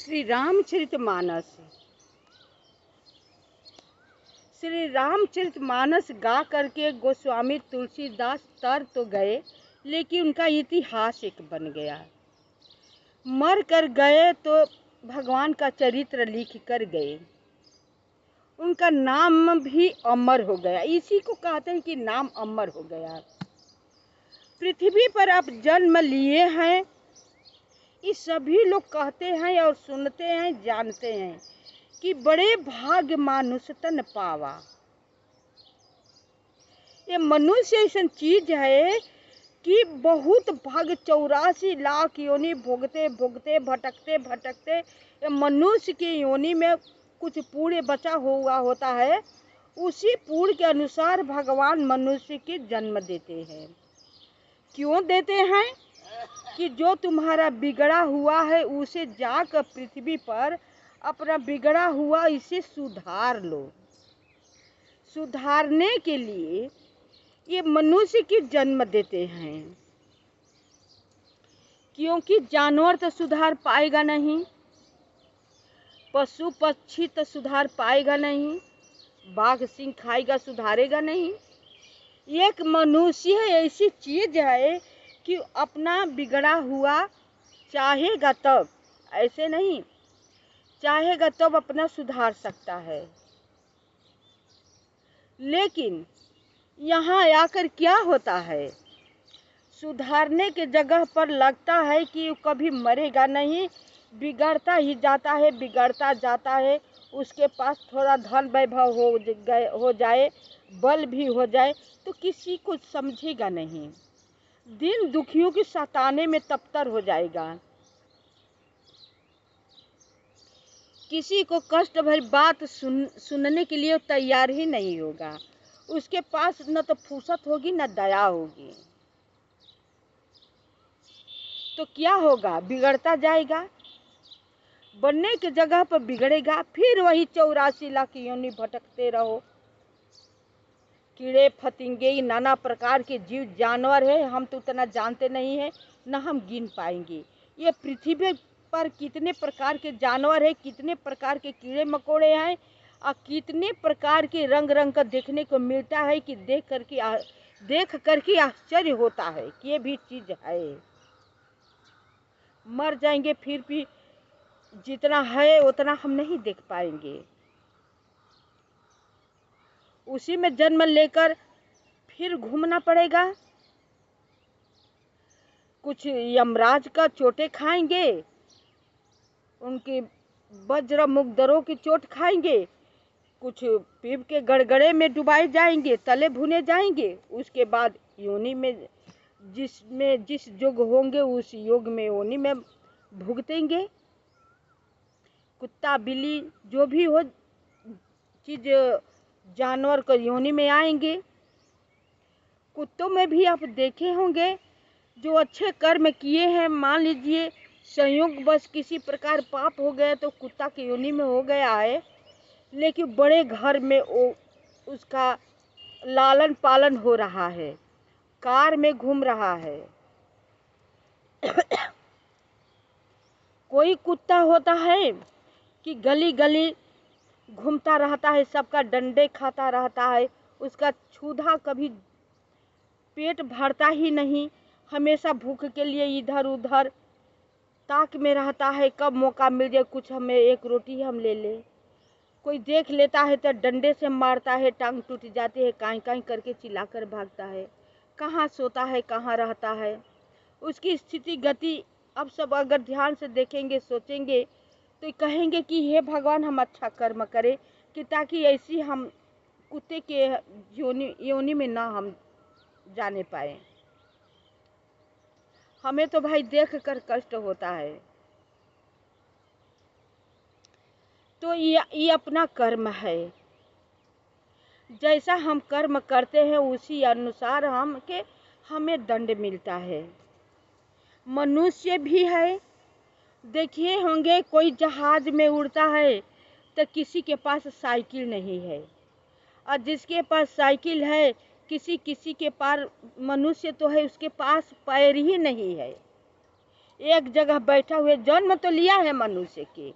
श्री रामचरितमानस। श्री रामचरितमानस गा करके गोस्वामी तुलसीदास तर तो गए, लेकिन उनका इतिहास एक बन गया। मर कर गए तो भगवान का चरित्र लिख कर गए, उनका नाम भी अमर हो गया। इसी को कहते हैं कि नाम अमर हो गया। पृथ्वी पर आप जन्म लिए हैं, ये सभी लोग कहते हैं और सुनते हैं, जानते हैं कि बड़े भाग्य मानुष तन पावा। ये मनुष्य ऐसा चीज है कि बहुत भाग्य 84 लाख योनि भोगते भोगते भटकते भटकते ये मनुष्य की योनि में कुछ पूरे बचा हुआ होता है। उसी पूर्ण के अनुसार भगवान मनुष्य के जन्म देते हैं। क्यों देते हैं? कि जो तुम्हारा बिगड़ा हुआ है उसे जाकर पृथ्वी पर अपना बिगड़ा हुआ इसे सुधार लो। सुधारने के लिए ये मनुष्य की जन्म देते हैं, क्योंकि जानवर तो सुधार पाएगा नहीं, पशु पक्षी तो सुधार पाएगा नहीं, बाघ सिंह खाएगा सुधारेगा नहीं। एक मनुष्य ऐसी चीज है कि अपना बिगड़ा हुआ चाहेगा तब, ऐसे नहीं, चाहेगा तब अपना सुधार सकता है। लेकिन यहाँ आकर क्या होता है, सुधारने के जगह पर लगता है कि कभी मरेगा नहीं, बिगड़ता ही जाता है, बिगड़ता जाता है। उसके पास थोड़ा धन वैभव हो जाए, बल भी हो जाए तो किसी को समझेगा नहीं, दिन दुखियों के सताने में तप्तर हो जाएगा। किसी को कष्ट भरी बात सुनने के लिए तैयार ही नहीं होगा। उसके पास न तो फुर्सत होगी न दया होगी। तो क्या होगा, बिगड़ता जाएगा, बनने की जगह पर बिगड़ेगा, फिर वही 84 लाख योनि भटकते रहो। कीड़े फतिंगे नाना प्रकार के जीव जानवर है, हम तो उतना जानते नहीं है, न हम गिन पाएंगे। ये पृथ्वी पर कितने प्रकार के जानवर है, कितने प्रकार के कीड़े मकोड़े हैं और कितने प्रकार के रंग रंग का देखने को मिलता है कि देख करके आश्चर्य होता है कि ये भी चीज है। मर जाएंगे फिर भी जितना है उतना हम नहीं देख पाएंगे। उसी में जन्म लेकर फिर घूमना पड़ेगा। कुछ यमराज का चोटें खाएंगे, उनके वज्र मुग्धरों की चोट खाएंगे, कुछ पीप के गड़गड़े में डुबाए जाएंगे, तले भुने जाएंगे। उसके बाद योनि में जिस युग होंगे उस युग में योनि में भुगतेंगे। कुत्ता बिल्ली जो भी हो चीज जानवर को योनि में आएंगे। कुत्तों में भी आप देखे होंगे जो अच्छे कर्म किए हैं, मान लीजिए संयोग बस किसी प्रकार पाप हो गया तो कुत्ता की योनि में हो गया है, लेकिन बड़े घर में उसका लालन पालन हो रहा है, कार में घूम रहा है। कोई कुत्ता होता है कि गली गली घूमता रहता है, सबका डंडे खाता रहता है, उसका क्षुधा कभी पेट भरता ही नहीं, हमेशा भूख के लिए इधर उधर ताक में रहता है, कब मौका मिल जाए कुछ हमें एक रोटी हम ले ले। कोई देख लेता है तो डंडे से मारता है, टांग टूट जाती है, काई काई करके चिल्लाकर भागता है। कहाँ सोता है, कहाँ रहता है, उसकी स्थिति गति अब सब अगर ध्यान से देखेंगे सोचेंगे तो कहेंगे कि हे भगवान हम अच्छा कर्म करें कि ताकि ऐसी हम कुत्ते के योनि में ना हम जाने पाए। हमें तो भाई देख कर कष्ट होता है। तो ये अपना कर्म है, जैसा हम कर्म करते हैं उसी अनुसार हमें दंड मिलता है। मनुष्य भी है, देखिए होंगे कोई जहाज में उड़ता है तो किसी के पास साइकिल नहीं है, और जिसके पास साइकिल है किसी के पास मनुष्य तो है उसके पास पैर ही नहीं है। एक जगह बैठा हुए। जन्म तो लिया है मनुष्य के,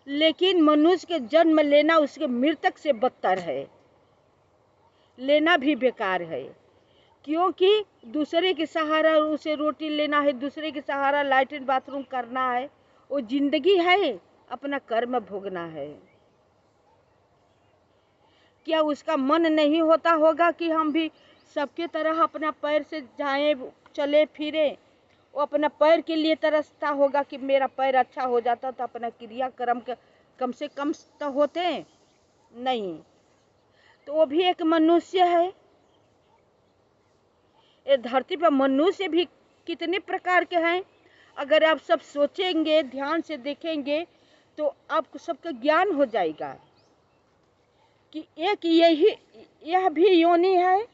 लेकिन मनुष्य के जन्म लेना उसके मृतक से बदतर है, लेना भी बेकार है। क्योंकि दूसरे के सहारा उसे रोटी लेना है, दूसरे के सहारा लैट्रिन बाथरूम करना है, वो जिंदगी है? अपना कर्म भोगना है। क्या उसका मन नहीं होता होगा कि हम भी सबके तरह अपना पैर से जाएं, चले फिरे? वो अपना पैर के लिए तरसता होगा कि मेरा पैर अच्छा हो जाता तो अपना क्रियाक्रम के कम से कम तो होते नहीं। तो वो भी एक मनुष्य है। ये धरती पर मनुष्य भी कितने प्रकार के हैं, अगर आप सब सोचेंगे, ध्यान से देखेंगे तो आपको सबका ज्ञान हो जाएगा कि एक यह भी योनि है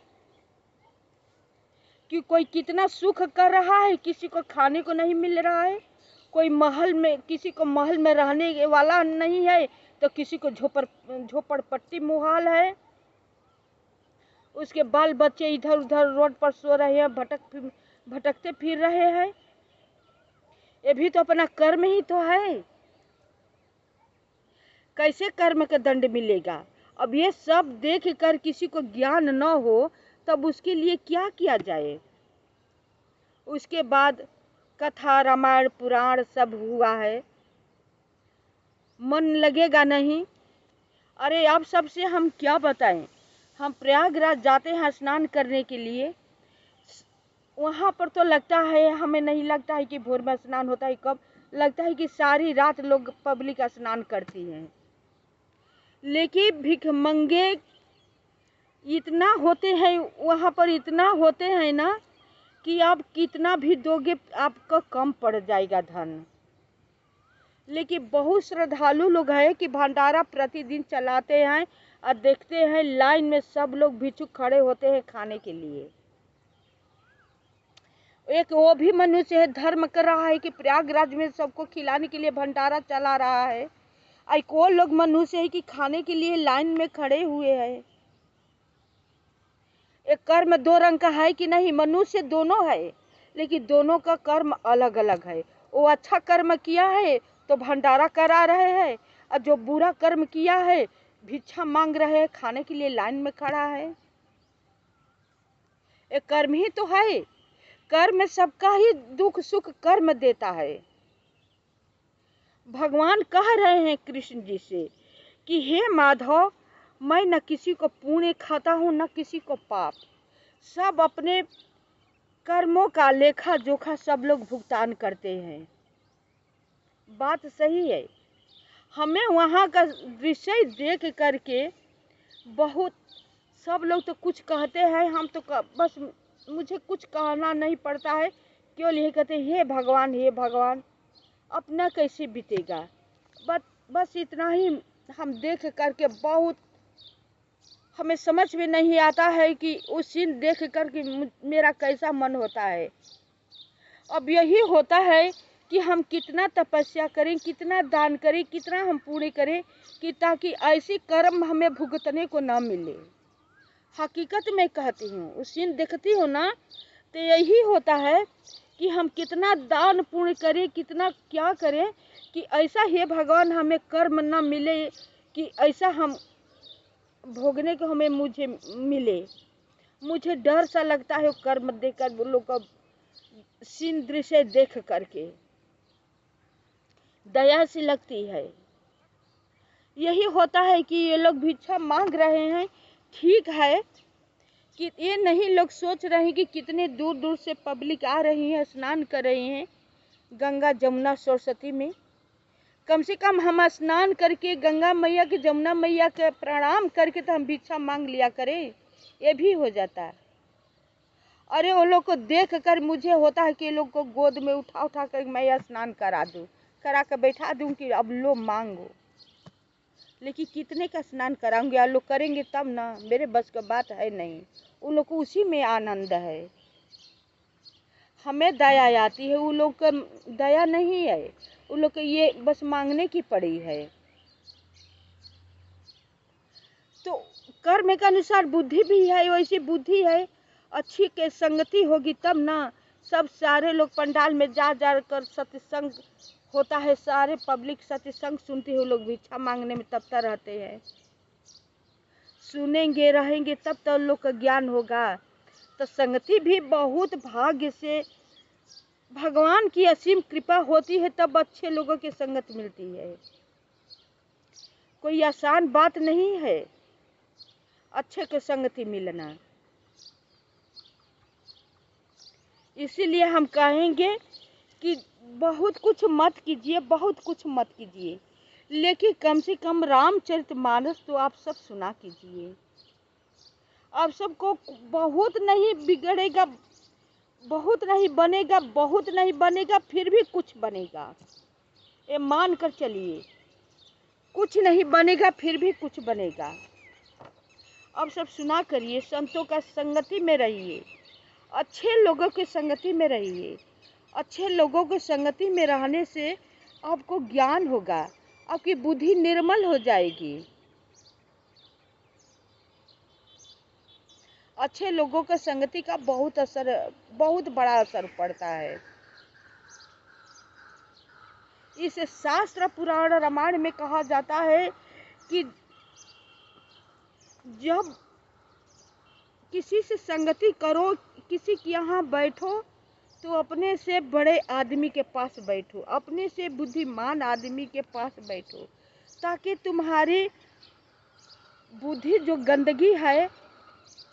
कि कोई कितना सुख कर रहा है, किसी को खाने को नहीं मिल रहा है, कोई महल में, किसी को महल में रहने वाला नहीं है, तो किसी को झोपड़पट्टी मुहाल है, उसके बाल बच्चे इधर उधर रोड पर सो रहे हैं, भटकते फिर रहे हैं। ये भी तो अपना कर्म ही तो है। कैसे कर्म का दंड मिलेगा? अब ये सब देख कर किसी को ज्ञान न हो तब उसके लिए क्या किया जाए? उसके बाद कथा, रामायण, पुराण सब हुआ है, मन लगेगा नहीं। अरे अब सबसे हम क्या बताएं? हम प्रयागराज जाते हैं स्नान करने के लिए, वहाँ पर तो लगता है, हमें नहीं लगता है कि भोर में स्नान होता है, कब लगता है कि सारी रात लोग पब्लिक स्नान करती हैं। लेकिन भिखमंगे इतना होते हैं वहाँ पर, इतना होते हैं ना कि आप कितना भी दोगे आपका कम पड़ जाएगा धन। लेकिन बहुत श्रद्धालु लोग हैं कि भंडारा प्रतिदिन चलाते हैं और देखते हैं लाइन में सब लोग भिक्षुक खड़े होते हैं खाने के लिए। एक वो भी मनुष्य है, धर्म कर रहा है कि प्रयागराज में सबको खिलाने के लिए भंडारा चला रहा है। एक वो लोग मनुष्य है कि खाने के लिए लाइन में खड़े हुए हैं। एक कर्म दो रंग का है कि नहीं? मनुष्य दोनों है, लेकिन दोनों का कर्म अलग अलग है। वो अच्छा कर्म किया है तो भंडारा करा रहे हैं, और जो बुरा कर्म किया है भिक्षा मांग रहे हैं, खाने के लिए लाइन में खड़ा है। एक कर्म ही तो है। कर्म सबका ही दुख सुख कर्म देता है। भगवान कह रहे हैं कृष्ण जी से कि हे माधव, मैं न किसी को पुण्य खाता हूँ न किसी को पाप, सब अपने कर्मों का लेखा जोखा सब लोग भुगतान करते हैं। बात सही है। हमें वहाँ का दृश्य देख करके बहुत सब लोग तो कुछ कहते हैं, हम तो बस मुझे कुछ कहना नहीं पड़ता है, केवल यही कहते हैं हे भगवान, हे भगवान, अपना कैसे बीतेगा। बस इतना ही हम देख करके बहुत, हमें समझ में नहीं आता है कि उस सीन देख करके मेरा कैसा मन होता है। अब यही होता है कि हम कितना तपस्या करें, कितना दान करें, कितना हम पुण्य करें कि ताकि ऐसी कर्म हमें भुगतने को ना मिले। हकीकत में कहती हूँ, उस सीन देखती हूँ ना, तो यही होता है कि हम कितना दान पुण्य करें, कितना क्या करें कि ऐसा हे भगवान हमें कर्म ना मिले, कि ऐसा हम भोगने को हमें मुझे मिले। मुझे डर सा लगता है कर्म देकर, वो लोग का सीन दृश्य देख करके दया सी लगती है। यही होता है कि ये लोग भिक्षा मांग रहे हैं, ठीक है, कि ये नहीं लोग सोच रहे हैं कि कितने दूर दूर से पब्लिक आ रही है, स्नान कर रही हैं गंगा जमुना सरस्वती में। कम से कम हम स्नान करके गंगा मैया के, जमुना मैया के प्रणाम करके तो हम भिक्षा मांग लिया करें, ये भी हो जाता है। अरे वो लोग को देख कर मुझे होता है कि ये लोग को गोद में उठा उठा कर मैं स्नान करा दूं, करा कर बैठा दूं कि अब लो मांगो। लेकिन कितने का स्नान कराऊंगे? आप लोग करेंगे तब ना, मेरे बस का बात है नहीं। उन लोग को उसी में आनंद है। हमें दया आती है, उन लोग का दया नहीं है। उन लोग को ये बस मांगने की पड़ी है। तो कर्म के अनुसार बुद्धि भी है, वैसी बुद्धि है, अच्छी के संगति होगी तब ना सब सारे लोग पंडाल में जा जा कर सत्संग होता है, सारे पब्लिक सत्संग सुनते हुए लोग भिक्षा मांगने में तब तक रहते हैं। सुनेंगे रहेंगे तब तो लोग का ज्ञान होगा। तो संगति भी बहुत भाग्य से, भगवान की असीम कृपा होती है तब अच्छे लोगों की संगत मिलती है। कोई आसान बात नहीं है अच्छे की संगति मिलना। इसीलिए हम कहेंगे कि बहुत कुछ मत कीजिए, बहुत कुछ मत कीजिए, लेकिन कम से कम रामचरितमानस तो आप सब सुना कीजिए। आप सबको बहुत नहीं बिगड़ेगा, बहुत नहीं बनेगा, बहुत नहीं बनेगा, फिर भी कुछ बनेगा। ये मान कर चलिए, कुछ नहीं बनेगा फिर भी कुछ बनेगा। अब सब सुना करिए, संतों का संगति में रहिए, अच्छे लोगों की संगति में रहिए। अच्छे लोगों की संगति में रहने से आपको ज्ञान होगा, आपकी बुद्धि निर्मल हो जाएगी। अच्छे लोगों की संगति का बहुत बड़ा असर पड़ता है। इस शास्त्र पुराण रामायण में कहा जाता है कि जब किसी से संगति करो, किसी के यहाँ बैठो तो अपने से बड़े आदमी के पास बैठो, अपने से बुद्धिमान आदमी के पास बैठो, ताकि तुम्हारी बुद्धि जो गंदगी है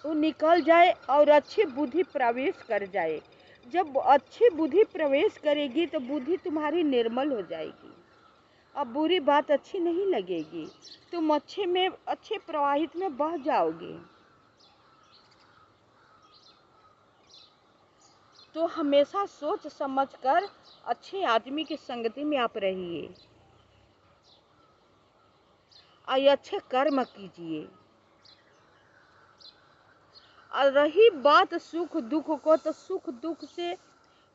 वो निकल जाए और अच्छी बुद्धि प्रवेश कर जाए। जब अच्छी बुद्धि प्रवेश करेगी तो बुद्धि तुम्हारी निर्मल हो जाएगी, अब बुरी बात अच्छी नहीं लगेगी, तुम अच्छे प्रवाहित में बह जाओगे। तो हमेशा सोच समझकर अच्छे आदमी की संगति में आप रहिए और अच्छे कर्म कीजिए। और रही बात सुख दुख को, तो सुख दुख से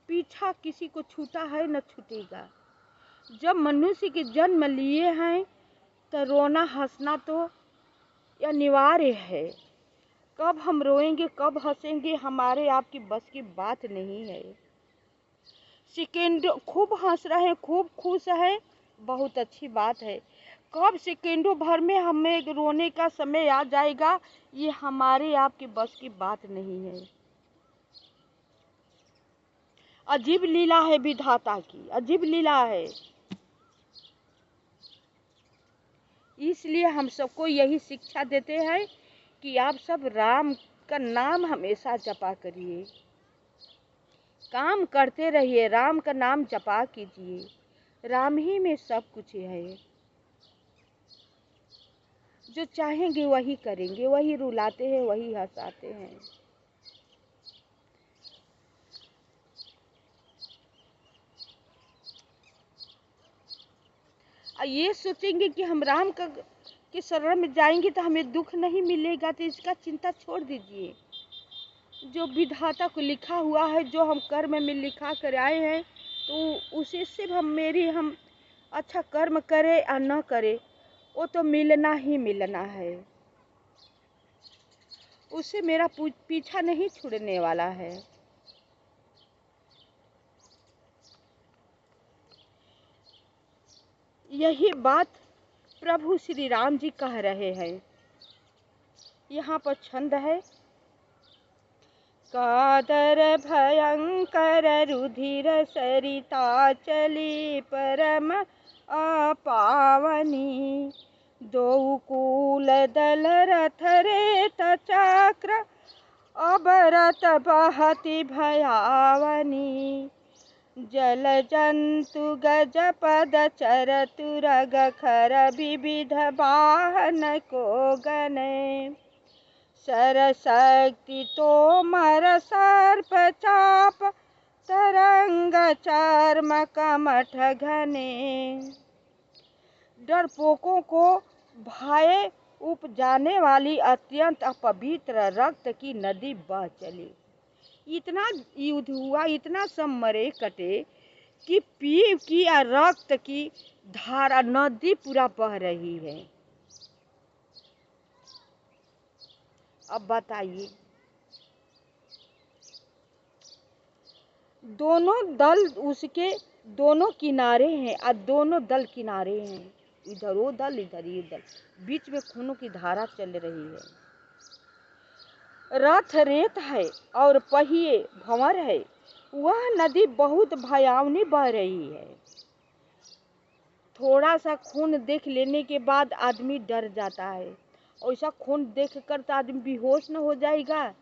पीछा किसी को छूटा है न छूटेगा। जब मनुष्य के जन्म लिए हैं तो रोना हंसना तो अनिवार्य है। कब हम रोएंगे कब हंसेंगे हमारे आपकी बस की बात नहीं है। सेकेंड खूब हंस रहे हैं, खूब खुश है, बहुत अच्छी बात है। कब सेकेंडों भर में हमें रोने का समय आ जाएगा, ये हमारे आपकी बस की बात नहीं है। अजीब लीला है विधाता की, अजीब लीला है। इसलिए हम सबको यही शिक्षा देते हैं कि आप सब राम का नाम हमेशा जपा करिए, काम करते रहिए, राम का नाम जपा कीजिए, राम ही में सब कुछ है। जो चाहेंगे वही करेंगे, वही रुलाते हैं वही हंसाते हैं। और ये सोचेंगे कि हम राम के शरण में जाएंगे तो हमें दुख नहीं मिलेगा, तो इसका चिंता छोड़ दीजिए। जो विधाता को लिखा हुआ है, जो हम कर्म में लिखा कर आए हैं, तो उसी से हम अच्छा कर्म करें या न करें, वो तो मिलना ही मिलना है, उससे मेरा पीछा नहीं छूटने वाला है। यही बात प्रभु श्री राम जी कह रहे हैं। यहाँ पर छंद है, कादर भयंकर रुधिर सरिता चली परम अपावनी, दो कूल दल रथ रेत चक्र अबरत बहति भयावनी, जल जंतु गज पद चर तुरग खर विविध वाहन को गने, सरशक्ति तोमर सर्प चाप तरंग चर्म कमठ घने, डरपोकों को भय उपजाने वाली अत्यंत अपवित्र रक्त की नदी बह चली। इतना युद्ध हुआ, इतना सब मरे कटे कि पीव की या रक्त की धारा नदी पूरा बह रही है। अब बताइए, दोनों दल उसके दोनों किनारे हैं और दोनों दल किनारे हैं, इधर वो दल इधर ये दल, बीच में खूनों की धारा चल रही है। रथ रेत है और पहिए भंवर है, वह नदी बहुत भयावनी बह रही है। थोड़ा सा खून देख लेने के बाद आदमी डर जाता है, ऐसा खून देखकर तो आदमी बेहोश न हो जाएगा।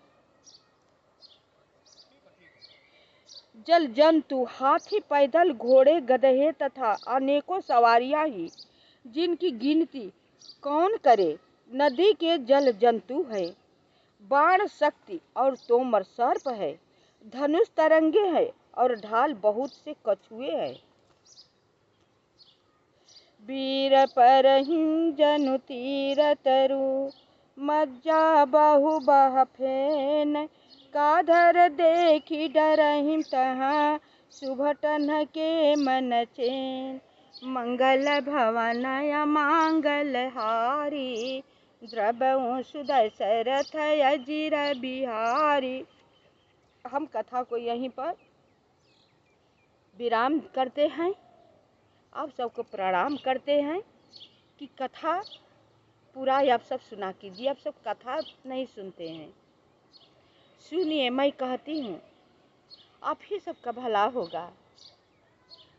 जल जंतु, हाथी, पैदल, घोड़े, गधे तथा अनेकों सवारियां ही, जिनकी गिनती कौन करे। नदी के जल जंतु है, बाण शक्ति और तोमर सर्प है, धनुष तरंगे है और ढाल बहुत से कछुए है। वीर परहिं जनु तीर तरु, मज्जा बहु बह फेन, काधर देखी डरहिं तहाँ, सुभटन के मन चैन। मंगल भवन अमांगल हारी, द्रवहु सुदशरथ अजिर बिहारी। हम कथा को यहीं पर विराम करते हैं। आप सबको प्रणाम करते हैं कि कथा पूरा आप सब सुना कीजिए। आप सब कथा नहीं सुनते हैं, सुनिए, मैं कहती हूँ, आप ही सबका भला होगा।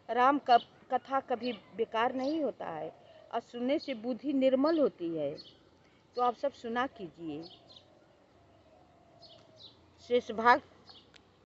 राम का कथा कभी बेकार नहीं होता है और सुनने से बुद्धि निर्मल होती है। तो आप सब सुना कीजिए। शेष भाग